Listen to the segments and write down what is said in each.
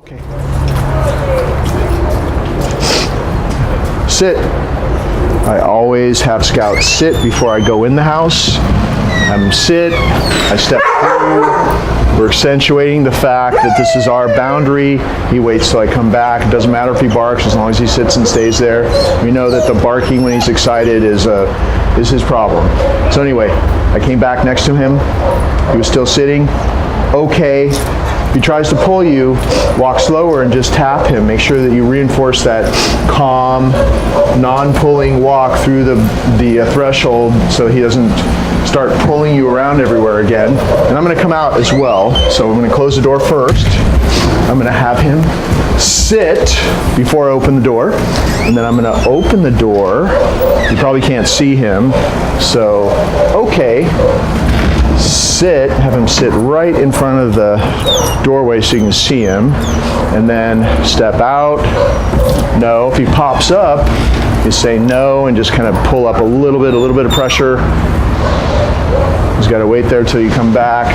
Okay. Sit. I always have Scout sit before I go in the house. Have him sit. I step through. We're accentuating the fact that this is our boundary. He waits till I come back. It doesn't matter if he barks as long as he sits and stays there. We know that the barking when he's excited is his problem. So anyway, I came back next to him. He was still sitting. Okay. If he tries to pull you, walk slower and just tap him. Make sure that you reinforce that calm, non-pulling walk through the threshold so he doesn't start pulling you around everywhere again. And I'm going to come out as well. So I'm going to close the door first. I'm going to have him sit before I open the door. And then I'm going to open the door. You probably can't see him. So, okay. Sit, have him sit right in front of the doorway so you can see him, and then step out. No, if he pops up, you say no and just kind of pull up a little bit of pressure. He's got to wait there till you come back.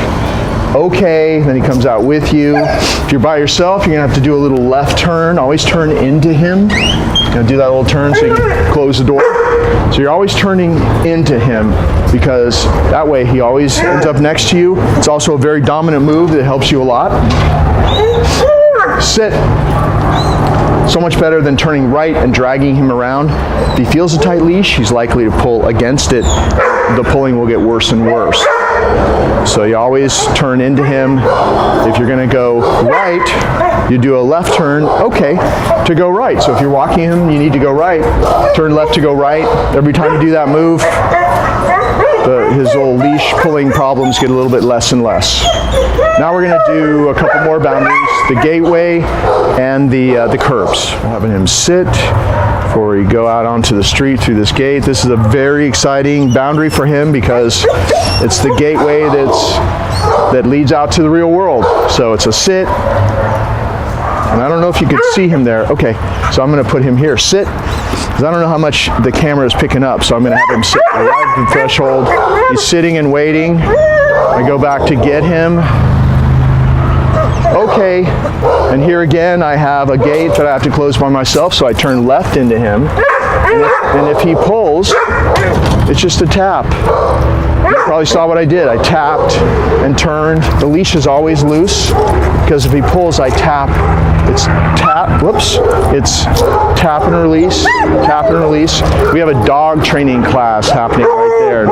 Okay, then he comes out with you. If you're by yourself, you're going to have to do a little left turn. Always turn into him. You're going to do that little turn so you can close the door. So you're always turning into him because that way he always ends up next to you. It's also a very dominant move that helps you a lot. Sit. So much better than turning right and dragging him around. If he feels a tight leash, he's likely to pull against it. The pulling will get worse and worse. So you always turn into him. If you're going to go right, you do a left turn, okay, to go right. So if you're walking him, you need to go right. Turn left to go right. Every time you do that move, his old leash pulling problems get a little bit less and less. Now we're going to do a couple more boundaries, the gateway and the curbs. We're having him sit before we go out onto the street through this gate. This is a very exciting boundary for him because it's the gateway that leads out to the real world. So it's a sit. And I don't know if you could see him there. Okay, so I'm going to put him here. Sit. Because I don't know how much the camera is picking up, so I'm going to have him sit right at the threshold. He's sitting and waiting. I go back to get him. Okay, and here again I have a gate that I have to close by myself, so I turn left into him. And if he pulls, it's just a tap. You probably saw what I did. I tapped and turned. The leash is always loose because if he pulls, I tap. It's tap, whoops, it's tap and release, tap and release. We have a dog training class happening right there.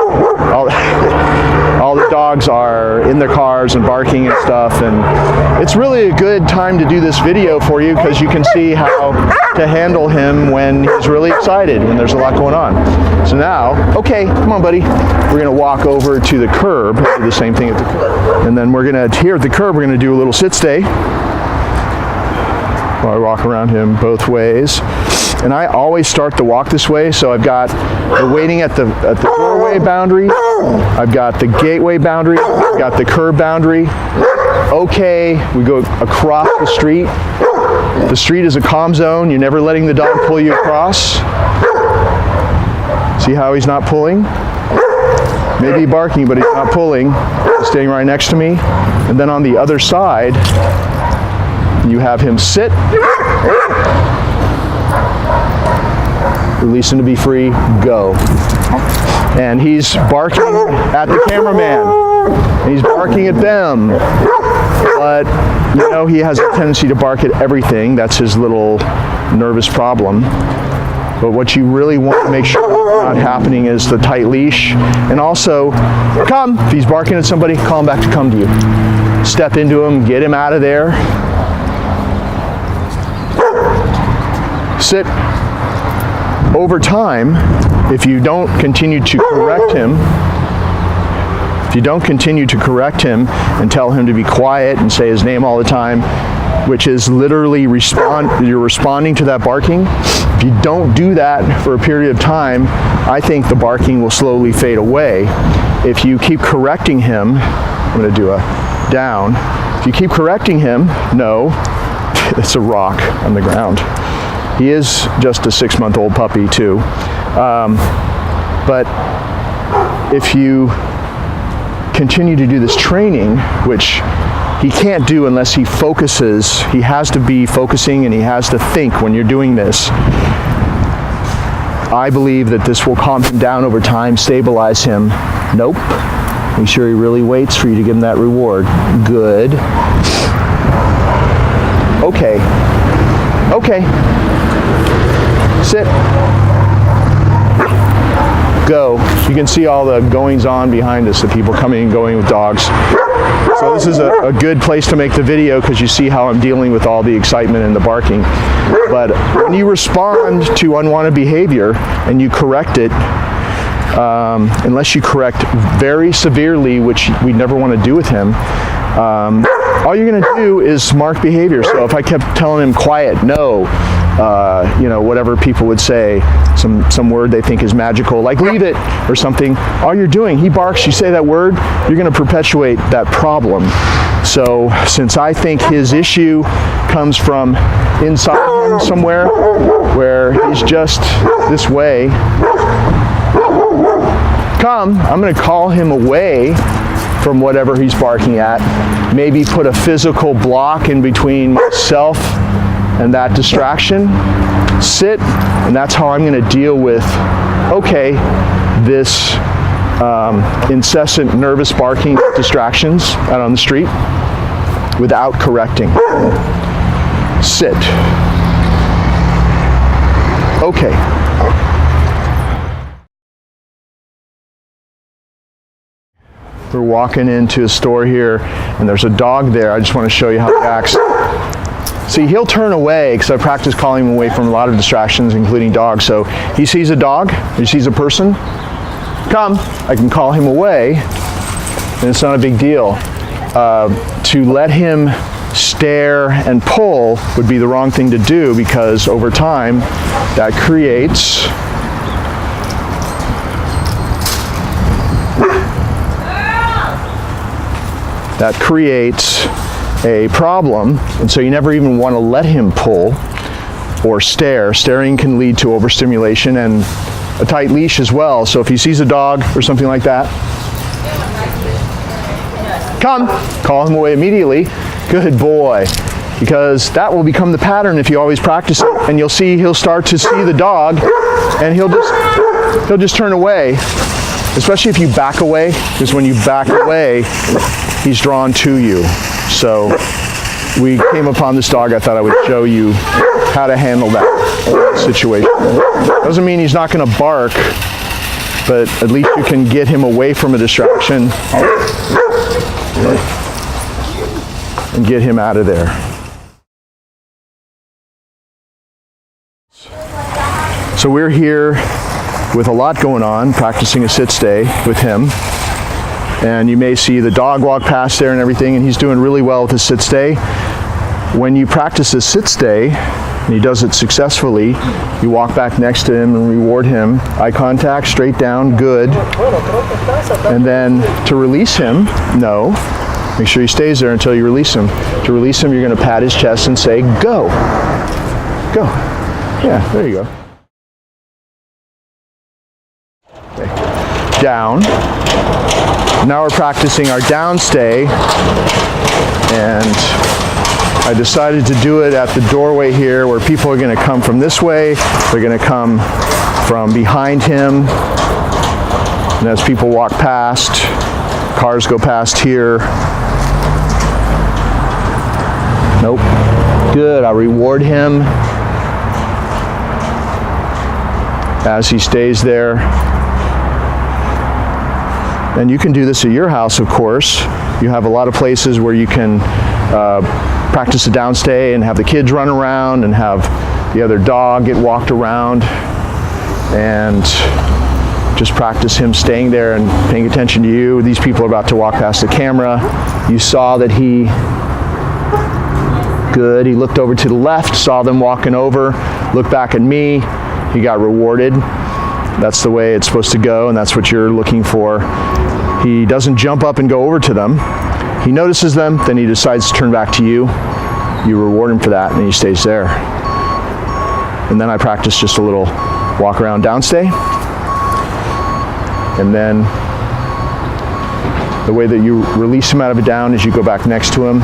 All the dogs are in their cars and barking and stuff, and it's really a good time to do this video for you because you can see how to handle him when he's really excited, when there's a lot going on. So now, okay, come on buddy, we're going to walk over to the curb, do the same thing at the curb. And then we're going to, here at the curb, we're going to do a little sit stay. While I walk around him both ways. And I always start the walk this way, so I've got the waiting at the doorway boundary, I've got the gateway boundary, I've got the curb boundary. Okay, we go across the street. The street is a calm zone. You're never letting the dog pull you across. See how he's not pulling? Maybe barking, but he's not pulling. He's staying right next to me. And then on the other side, you have him sit, release him to be free, go. And he's barking at the cameraman. He's barking at them. But, you know, he has a tendency to bark at everything. That's his little nervous problem. But what you really want to make sure is not happening is the tight leash. And also, come. If he's barking at somebody, call him back to come to you. Step into him, get him out of there. Sit. Over time, if you don't continue to correct him, and tell him to be quiet and say his name all the time, which is literally you're responding to that barking. If you don't do that for a period of time, I think the barking will slowly fade away. If you keep correcting him, I'm going to do a down. If you keep correcting him, no, it's a rock on the ground. He is just a 6-month-old puppy too. But if you continue to do this training, which he can't do unless he focuses. He has to be focusing and he has to think when you're doing this. I believe that this will calm him down over time, stabilize him. Nope. Make sure he really waits for you to give him that reward. Good. Okay. Okay. Sit. Go. You can see all the goings on behind us, the people coming and going with dogs. So this is a good place to make the video because you see how I'm dealing with all the excitement and the barking. But when you respond to unwanted behavior and you correct it, unless you correct very severely, which we never want to do with him, all you're going to do is mark behavior. So if I kept telling him quiet, no, you know, whatever people would say, some word they think is magical, like leave it or something, all you're doing, he barks, you say that word, you're going to perpetuate that problem. So since I think his issue comes from inside him somewhere, where he's just this way, I'm going to call him away from whatever he's barking at, maybe put a physical block in between myself and that distraction, sit, and that's how I'm going to deal with, okay, this incessant nervous barking distractions out on the street without correcting. Sit. Okay. We're walking into a store here and there's a dog there. I just want to show you how he acts. See, he'll turn away because I practice calling him away from a lot of distractions, including dogs. So he sees a dog, he sees a person, come, I can call him away and it's not a big deal. To let him stare and pull would be the wrong thing to do because over time that creates a problem, and so you never even want to let him pull or stare. Staring can lead to overstimulation and a tight leash as well. So if he sees a dog or something like that, come, call him away immediately. Good boy. Because that will become the pattern if you always practice it, and you'll see he'll start to see the dog and he'll just turn away, especially if you back away, because when you back away he's drawn to you. So we came upon this dog. I thought I would show you how to handle that situation. Doesn't mean he's not going to bark, but at least you can get him away from a distraction and get him out of there. So we're here with a lot going on, practicing a sit-stay with him. And you may see the dog walk past there and everything, and he's doing really well with his sit-stay. When you practice a sit-stay, and he does it successfully, you walk back next to him and reward him. Eye contact, straight down, good. And then to release him, no. Make sure he stays there until you release him. To release him, you're going to pat his chest and say, go. Go. Yeah, there you go. Okay. Down. Now we're practicing our down stay, and I decided to do it at the doorway here where people are going to come from this way, they're going to come from behind him, and as people walk past, cars go past here. Nope. Good. I'll reward him as he stays there. And you can do this at your house, of course. You have a lot of places where you can practice a downstay and have the kids run around and have the other dog get walked around and just practice him staying there and paying attention to you. These people are about to walk past the camera. You saw that he, good, he looked over to the left, saw them walking over, looked back at me, he got rewarded. That's the way it's supposed to go, and that's what you're looking for. He doesn't jump up and go over to them. He notices them, then he decides to turn back to you. You reward him for that, and he stays there. And then I practice just a little walk around downstay. And then The way that you release him out of a down is you go back next to him,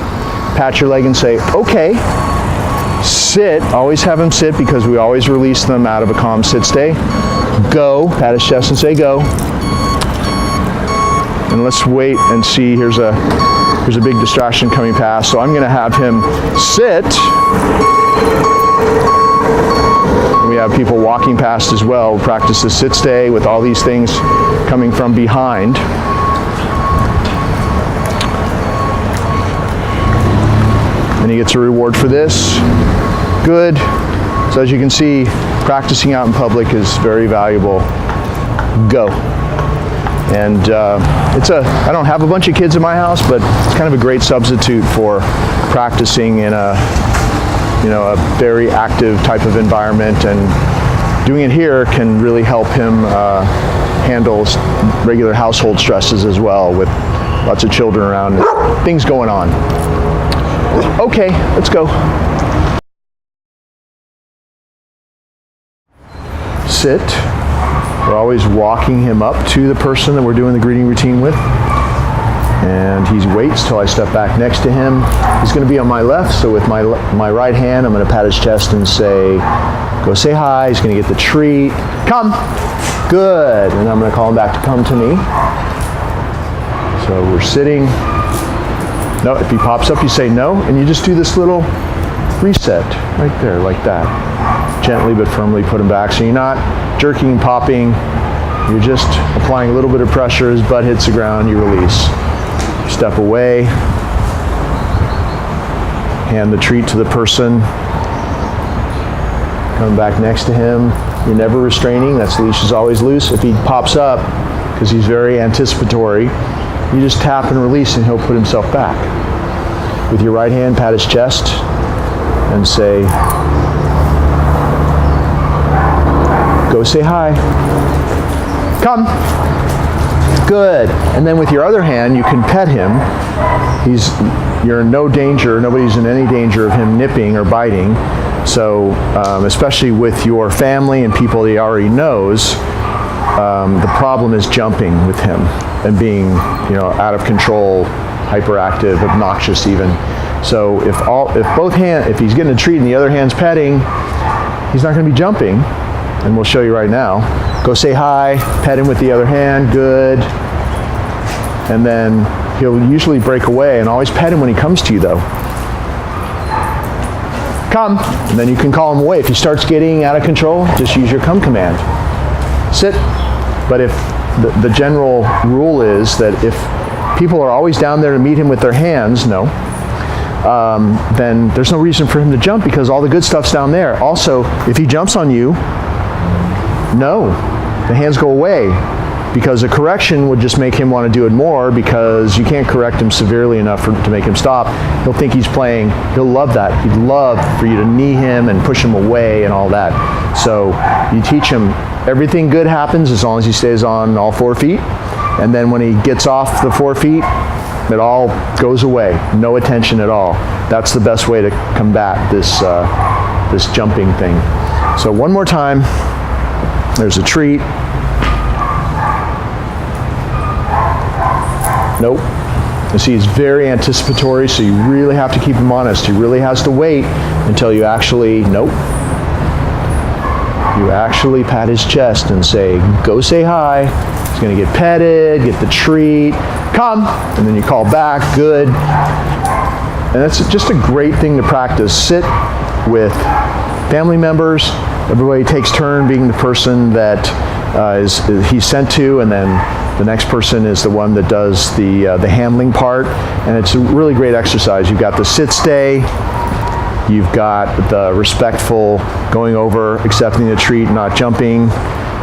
pat your leg and say, okay, sit. Always have him sit because we always release them out of a calm sit stay. Go, pat his chest and say go. And let's wait and see, here's a big distraction coming past, so I'm going to have him sit. We have people walking past as well. We'll practice the sit stay with all these things coming from behind. And he gets a reward for this. Good. So as you can see, practicing out in public is very valuable. Go. And I don't have a bunch of kids in my house, but it's kind of a great substitute for practicing in a very active type of environment, and doing it here can really help him handle regular household stresses as well, with lots of children around and things going on. Okay, let's go. Sit. We're always walking him up to the person that we're doing the greeting routine with. And he waits till I step back next to him. He's going to be on my left, so with my right hand, I'm going to pat his chest and say, go say hi. He's going to get the treat. Come. Good. And I'm going to call him back to come to me. So we're sitting. No, if he pops up, you say no, and you just do this little reset right there, like that. Gently but firmly put him back. So you're not jerking and popping. You're just applying a little bit of pressure. His butt hits the ground, you release. Step away. Hand the treat to the person. Come back next to him. You're never restraining. That leash is always loose. If he pops up, because he's very anticipatory, you just tap and release and he'll put himself back. With your right hand, pat his chest and say, go say hi. Come. Good. And then with your other hand, you can pet him. You're in no danger. Nobody's in any danger of him nipping or biting. So, especially with your family and people he already knows, the problem is jumping with him and being, out of control, hyperactive, obnoxious even. So if he's getting a treat and the other hand's petting, he's not going to be jumping. And we'll show you right now. Go say hi, pet him with the other hand, good. And then he'll usually break away, and always pet him when he comes to you though. Come, and then you can call him away. If he starts getting out of control, just use your come command. Sit. But if the general rule is that if people are always down there to meet him with their hands, then there's no reason for him to jump because all the good stuff's down there. Also, if he jumps on you, no, the hands go away because a correction would just make him want to do it more because you can't correct him severely enough to make him stop. He'll think he's playing. He'll love that. He'd love for you to knee him and push him away and all that. So you teach him everything good happens as long as he stays on all 4 feet. And then when he gets off the 4 feet, it all goes away. No attention at all. That's the best way to combat this jumping thing. So one more time. There's a treat. Nope. You see, he's very anticipatory, so you really have to keep him honest. He really has to wait until you actually, nope. You actually pat his chest and say, go say hi. He's going to get petted, get the treat, come, and then you call back, good. And that's just a great thing to practice. Sit with family members. Everybody takes turn being the person that he's sent to, and then the next person is the one that does the handling part. And it's a really great exercise. You've got the sit stay, you've got the respectful going over, accepting the treat, not jumping.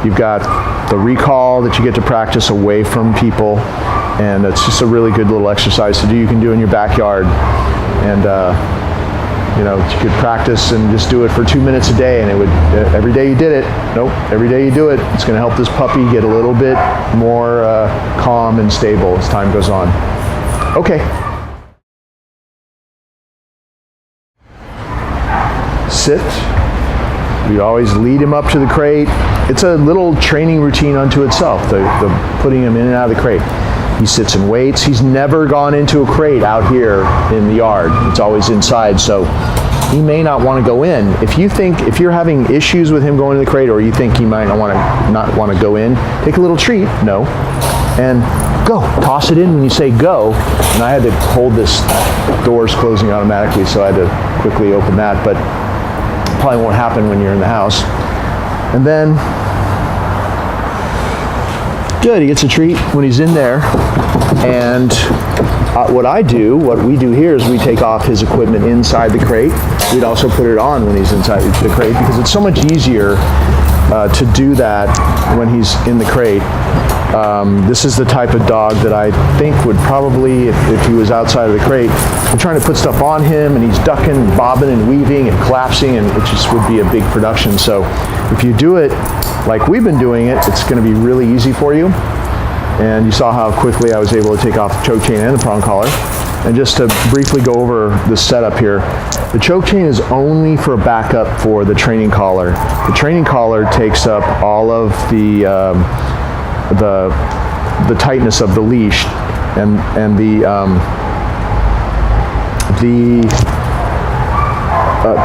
You've got the recall that you get to practice away from people, and it's just a really good little exercise to do. You can do in your backyard, and you could practice and just do it for 2 minutes a day, and it would, every day you did it, every day you do it, it's going to help this puppy get a little bit more calm and stable as time goes on. Okay. Sit. We always lead him up to the crate. It's a little training routine unto itself, the putting him in and out of the crate. He sits and waits. He's never gone into a crate out here in the yard. It's always inside, so he may not want to go in. If you're having issues with him going to the crate, or you think he might not want to go in, take a little treat, no, and go. Toss it in when you say go. And I had to hold this, doors closing automatically, so I had to quickly open that, but probably won't happen when you're in the house. And then, good, he gets a treat when he's in there. And what we do here is we take off his equipment inside the crate. We'd also put it on when he's inside the crate, because it's so much easier to do that when he's in the crate. This is the type of dog that I think would probably, if he was outside of the crate, I'm trying to put stuff on him and he's ducking and bobbing and weaving and collapsing, and it just would be a big production. So if you do it like we've been doing it, it's going to be really easy for you. And you saw how quickly I was able to take off the choke chain and the prong collar. And just to briefly go over the setup here, the choke chain is only for a backup for the training collar. The training collar takes up all of the tightness of the leash, and the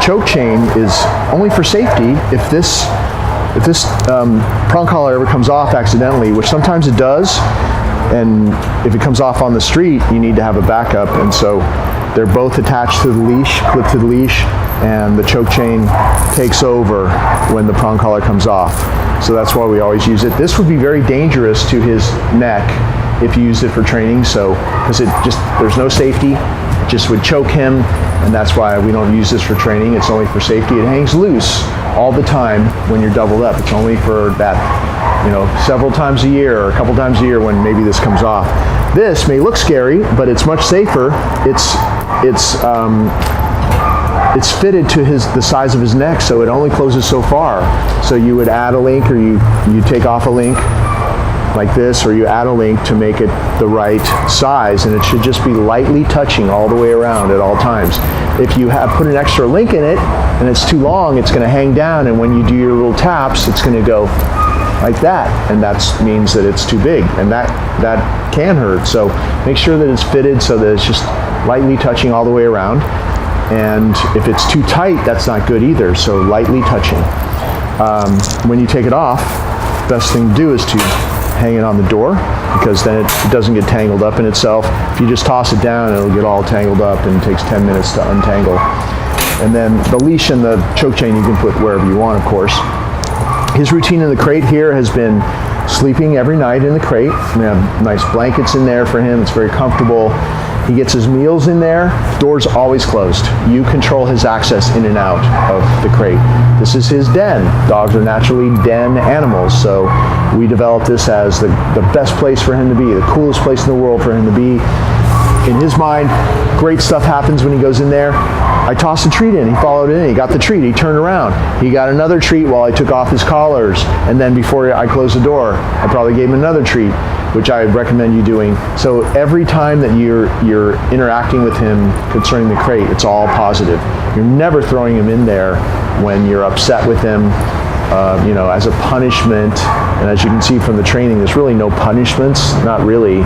choke chain is only for safety. If this prong collar ever comes off accidentally, which sometimes it does, and if it comes off on the street, you need to have a backup. And so they're both attached to the leash, clipped to the leash, and the choke chain takes over when the prong collar comes off. So that's why we always use it. This would be very dangerous to his neck if you used it for training, so because there's no safety, it just would choke him, and that's why we don't use this for training. It's only for safety. It hangs loose all the time when you're doubled up. It's only for that, several times a year or a couple times a year when maybe this comes off. This may look scary, but it's much safer. It's fitted to the size of his neck, so it only closes so far. So you would add a link, or you take off a link like this, or you add a link to make it the right size, and it should just be lightly touching all the way around at all times. If you have put an extra link in it and it's too long, it's going to hang down, and when you do your little taps, it's going to go like that, and that means that it's too big, and that can hurt. So make sure that it's fitted so that it's just lightly touching all the way around. And if it's too tight, that's not good either, so lightly touching. When you take it off, best thing to do is to hang it on the door, because then it doesn't get tangled up in itself. If you just toss it down, it'll get all tangled up, and it takes 10 minutes to untangle. And then the leash and the choke chain you can put wherever you want, of course. His routine in the crate here has been sleeping every night in the crate. We have nice blankets in there for him. It's very comfortable. He gets his meals in there. Door's always closed. You control his access in and out of the crate. This is his den. Dogs are naturally den animals, so we developed this as the best place for him to be, the coolest place in the world for him to be. In his mind, great stuff happens when he goes in there. I tossed a treat in, he followed it in, he got the treat, he turned around, he got another treat while I took off his collars, and then before I closed the door, I probably gave him another treat, which I would recommend you doing. So every time that you're interacting with him concerning the crate, it's all positive. You're never throwing him in there when you're upset with him, as a punishment. And as you can see from the training, there's really no punishments, not really.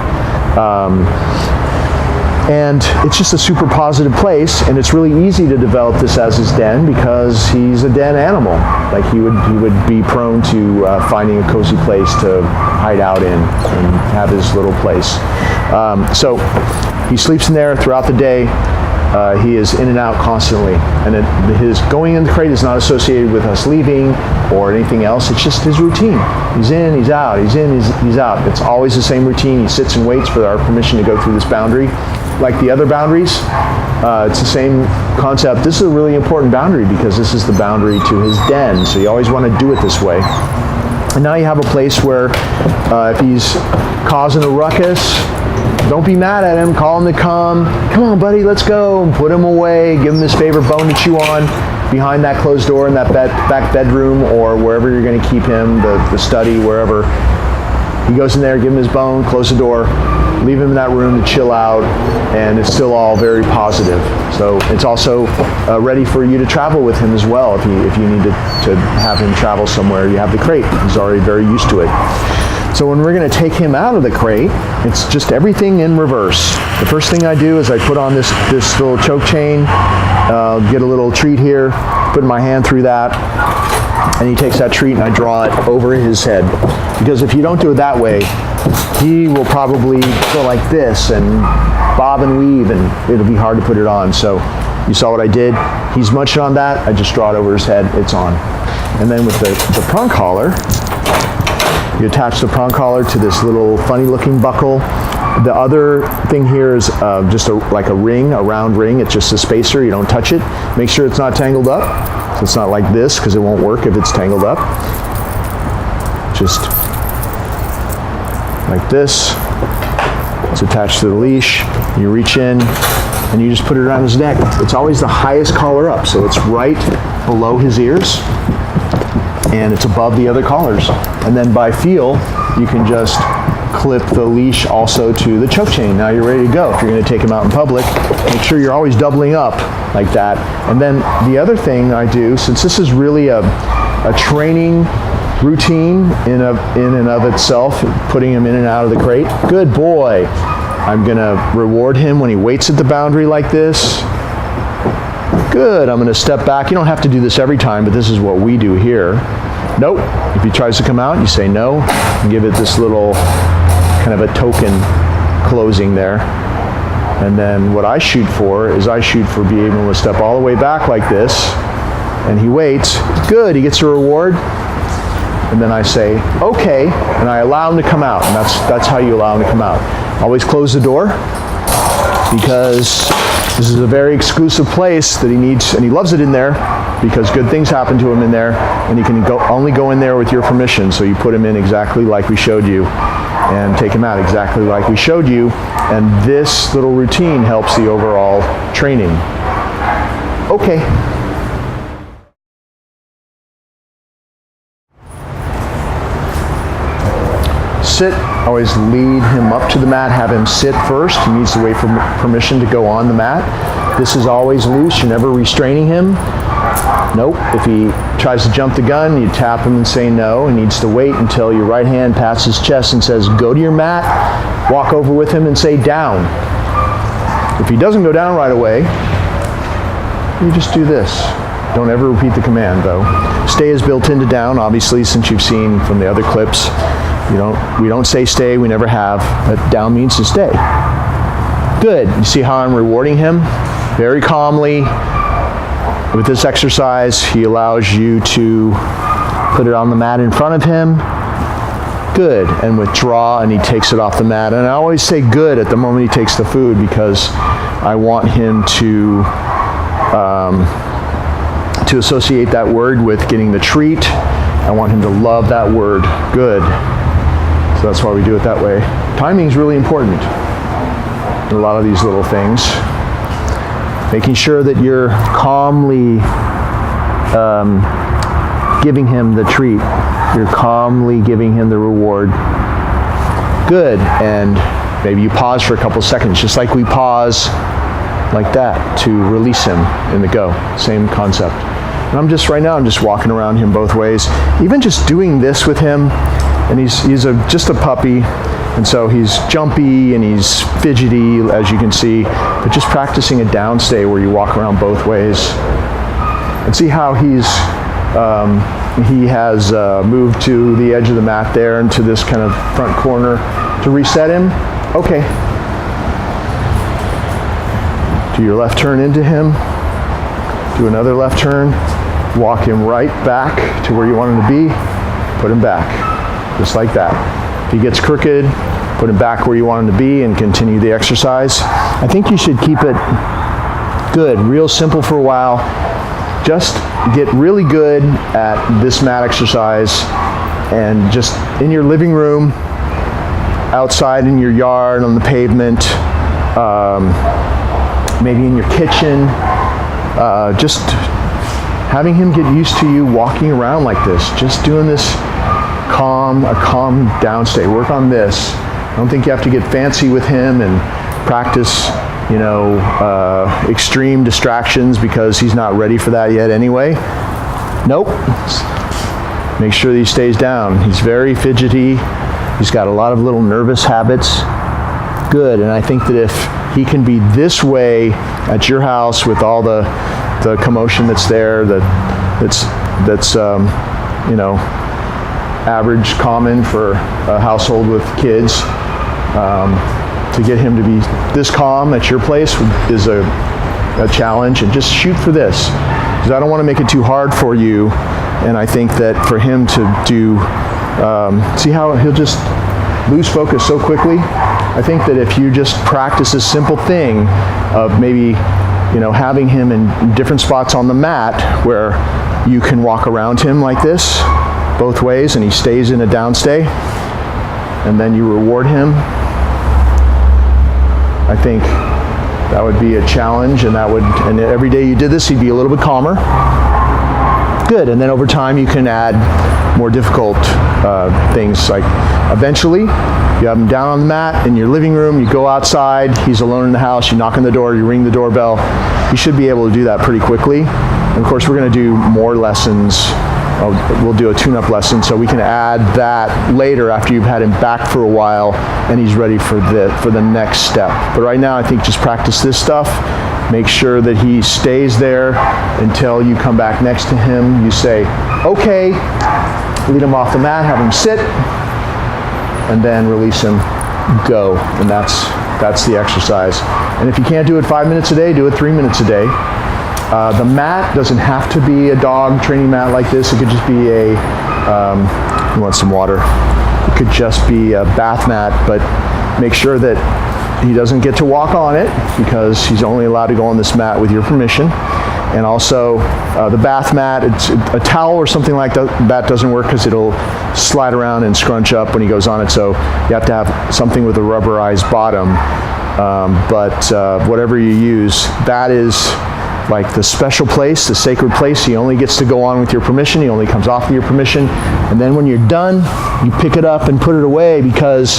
And it's just a super positive place, and it's really easy to develop this as his den because he's a den animal. Like he would be prone to finding a cozy place to hide out in and have his little place. So he sleeps in there throughout the day. He is in and out constantly, and his going in the crate is not associated with us leaving or anything else. It's just his routine. He's in, he's out, he's in, he's out. It's always the same routine. He sits and waits for our permission to go through this boundary. Like the other boundaries, it's the same concept. This is a really important boundary because this is the boundary to his den, so you always want to do it this way. And now you have a place where if he's causing a ruckus, don't be mad at him, call him to come on buddy, let's go, and put him away, give him his favorite bone to chew on behind that closed door in that back bedroom or wherever you're going to keep him, the study, wherever. He goes in there, give him his bone, close the door, leave him in that room to chill out, and it's still all very positive. So it's also ready for you to travel with him as well. If you need to have him travel somewhere, you have the crate. He's already very used to it. So when we're going to take him out of the crate, it's just everything in reverse. The first thing I do is I put on this little choke chain, get a little treat here, put my hand through that, and he takes that treat and I draw it over his head. Because if you don't do it that way, he will probably go like this and bob and weave, and it'll be hard to put it on. So you saw what I did. He's munching on that. I just draw it over his head. It's on. And then with the prong collar, you attach the prong collar to this little funny looking buckle. The other thing here is just like a ring, a round ring. It's just a spacer. You don't touch it. Make sure it's not tangled up. So it's not like this, because it won't work if it's tangled up. Just like this. It's attached to the leash. You reach in and you just put it around his neck. It's always the highest collar up, so it's right below his ears and it's above the other collars. And then by feel, you can just clip the leash also to the choke chain. Now you're ready to go. If you're going to take him out in public, make sure you're always doubling up like that. And then the other thing I do, since this is really a training routine in and of itself, putting him in and out of the crate. Good boy. I'm going to reward him when he waits at the boundary like this. Good. I'm going to step back. You don't have to do this every time, but this is what we do here. Nope. If he tries to come out, you say no and give it this little kind of a token closing there. And then what I shoot for is I shoot for being able to step all the way back like this, and he waits. Good. He gets a reward. And then I say, okay, and I allow him to come out, and that's how you allow him to come out. Always close the door, because this is a very exclusive place that he needs, and he loves it in there, because good things happen to him in there, and he can only go in there with your permission. So you put him in exactly like we showed you, and take him out exactly like we showed you, and this little routine helps the overall training. Okay. Sit, always lead him up to the mat, have him sit first. He needs to wait for permission to go on the mat. This is always loose, you're never restraining him. Nope, if he tries to jump the gun, you tap him and say no. He needs to wait until your right hand passes his chest and says, go to your mat, walk over with him and say down. If he doesn't go down right away, you just do this. Don't ever repeat the command though. Stay is built into down, obviously, since you've seen from the other clips. We don't say stay, we never have, but down means to stay. Good. You see how I'm rewarding him? Very calmly. With this exercise, he allows you to put it on the mat in front of him. Good. And withdraw, and he takes it off the mat. And I always say good at the moment he takes the food, because I want him to associate that word with getting the treat. I want him to love that word, good. So that's why we do it that way. Timing is really important in a lot of these little things. Making sure that you're calmly giving him the treat. You're calmly giving him the reward. Good. And maybe you pause for a couple seconds, just like we pause like that to release him in the go. Same concept. And I'm just walking around him both ways. Even just doing this with him, and he's just a puppy, and so he's jumpy and he's fidgety, as you can see, but just practicing a downstay where you walk around both ways. And see how he has moved to the edge of the mat there and to this kind of front corner to reset him. Okay. Do your left turn into him. Do another left turn. Walk him right back to where you want him to be. Put him back. Just like that. If he gets crooked, put him back where you want him to be and continue the exercise. I think you should keep it good, real simple for a while. Just get really good at this mat exercise, and just in your living room, outside in your yard, on the pavement, maybe in your kitchen, just having him get used to you walking around like this, just doing this a calm downstay. Work on this. I don't think you have to get fancy with him and practice, extreme distractions, because he's not ready for that yet anyway. Nope. Make sure that he stays down. He's very fidgety. He's got a lot of little nervous habits. Good, and I think that if he can be this way at your house with all the commotion that's there, that's average, common for a household with kids, to get him to be this calm at your place is a challenge. And just shoot for this, because I don't want to make it too hard for you. And I think that for him to do, see how he'll just lose focus so quickly? I think that if you just practice this simple thing of maybe, having him in different spots on the mat where you can walk around him like this, both ways, and he stays in a downstay, and then you reward him, I think that would be a challenge, and every day you did this, he'd be a little bit calmer. Good, and then over time you can add more difficult things, like eventually you have him down on the mat in your living room, you go outside, he's alone in the house, you knock on the door, you ring the doorbell. You should be able to do that pretty quickly. And of course we're going to do more lessons. We'll do a tune-up lesson, so we can add that later after you've had him back for a while and he's ready for the next step. But right now I think just practice this stuff. Make sure that he stays there until you come back next to him. You say, okay, lead him off the mat, have him sit, and then release him, go. And that's the exercise. And if you can't do it 5 minutes a day, do it 3 minutes a day. The mat doesn't have to be a dog training mat like this. It could just be you want some water? It could just be a bath mat, but make sure that he doesn't get to walk on it, because he's only allowed to go on this mat with your permission. And also the bath mat, a towel or something like that doesn't work, because it'll slide around and scrunch up when he goes on it. So you have to have something with a rubberized bottom. But whatever you use, that is like the special place, the sacred place. He only gets to go on with your permission. He only comes off with your permission. And then when you're done, you pick it up and put it away, because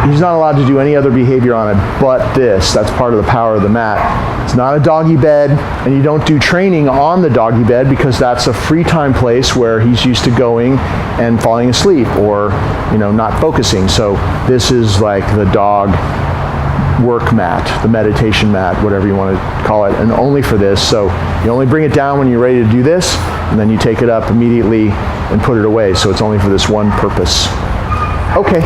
he's not allowed to do any other behavior on it but this. That's part of the power of the mat. It's not a doggy bed, and you don't do training on the doggy bed, because that's a free time place where he's used to going and falling asleep or not focusing. So this is like the dog work mat, the meditation mat, whatever you want to call it, and only for this. So you only bring it down when you're ready to do this, and then you take it up immediately and put it away. So it's only for this one purpose. Okay.